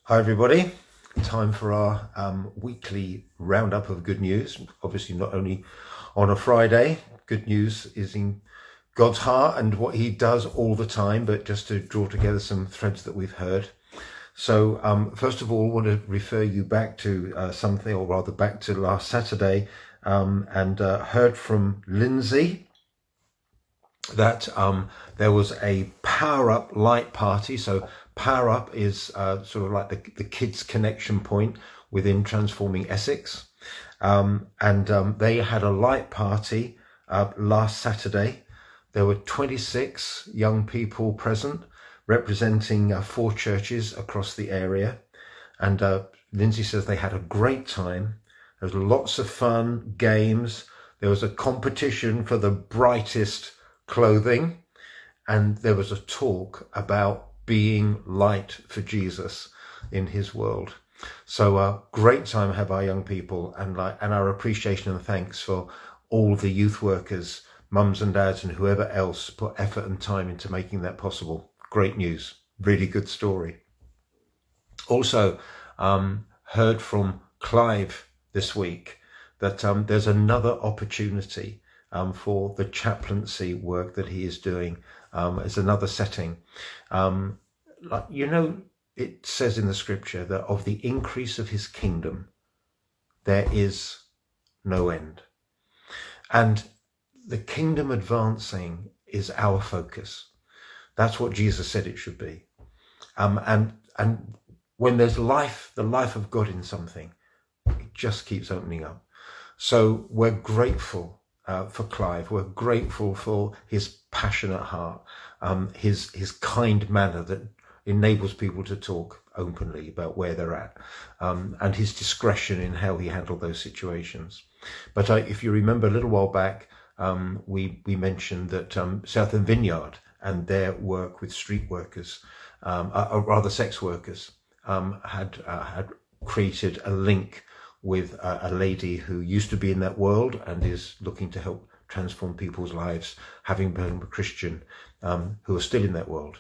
Hi everybody, time for our weekly roundup of good news. Obviously not only on a Friday, good news is in God's heart and what he does all the time, but just to draw together some threads that we've heard. So first of all, I want to refer you back to something, or rather back to last Saturday, and heard from Lindsay that there was a Power Up light party. So Power Up is sort of like the kids connection point within Transforming Essex. And they had a light party last Saturday. There were 26 young people present representing 4 churches across the area. And Lindsay says they had a great time. There was lots of fun, games. There was a competition for the brightest clothing, and there was a talk about being light for Jesus in his world. So great time have our young people, and our appreciation and thanks for all the youth workers, mums and dads and whoever else put effort and time into making that possible. Great news, really good story. Also heard from Clive this week that there's another opportunity for the chaplaincy work that he is doing as another setting. It says in the scripture that of the increase of his kingdom, there is no end. And the kingdom advancing is our focus. That's what Jesus said it should be. And when there's life, the life of God in something, it just keeps opening up. So we're grateful for Clive. We're grateful for his passionate heart, his kind manner that enables people to talk openly about where they're at, and his discretion in how he handled those situations. But if you remember a little while back, we mentioned that Southern Vineyard and their work with street workers, or rather sex workers, had created a link with a lady who used to be in that world and is looking to help transform people's lives, having been a Christian, who are still in that world.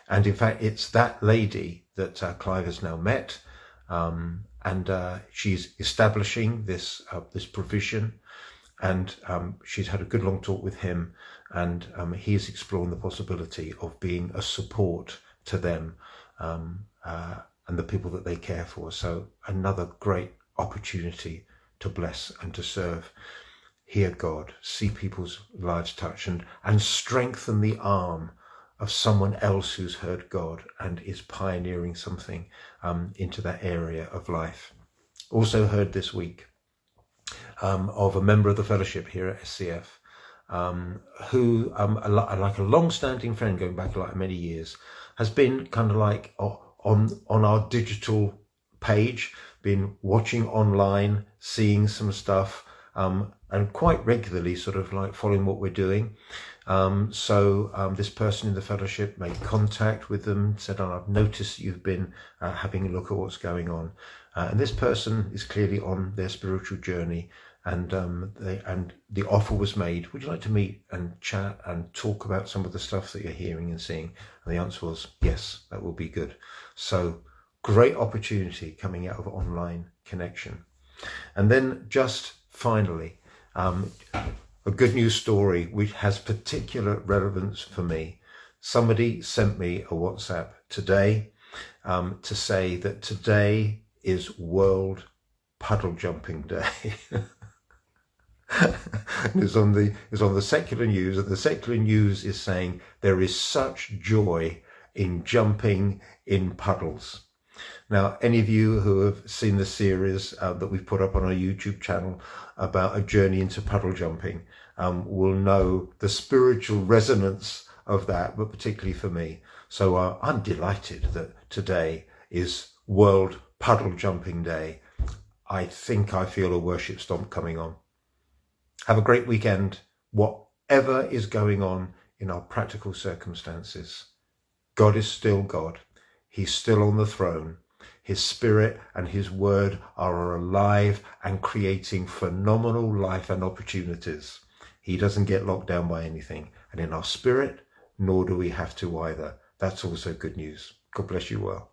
And in fact, it's that lady that Clive has now met, and she's establishing this provision, and she's had a good long talk with him, and he's exploring the possibility of being a support to them and the people that they care for. So another great opportunity to bless and to serve, hear God, see people's lives touched, and strengthen the arm of someone else who's heard God and is pioneering something into that area of life. Also heard this week of a member of the fellowship here at SCF, who, like a long-standing friend going back like many years, has been kind of like on our digital page, been watching online, seeing some stuff, and quite regularly sort of like following what we're doing. So this person in the fellowship made contact with them, said, I've noticed you've been having a look at what's going on. And this person is clearly on their spiritual journey, and the offer was made, would you like to meet and chat and talk about some of the stuff that you're hearing and seeing? And the answer was yes, that will be good. So great opportunity coming out of online connection. And then just finally, a good news story which has particular relevance for me. Somebody sent me a WhatsApp today to say that today is World Puddle Jumping Day. It's on the secular news, and the secular news is saying there is such joy in jumping in puddles. Now, any of you who have seen the series that we've put up on our YouTube channel about a journey into puddle jumping will know the spiritual resonance of that, but particularly for me. So I'm delighted that today is World Puddle Jumping Day. I think I feel a worship stomp coming on. Have a great weekend, whatever is going on in our practical circumstances. God is still God. He's still on the throne. His spirit and his word are alive and creating phenomenal life and opportunities. He doesn't get locked down by anything. And in our spirit, nor do we have to either. That's also good news. God bless you well.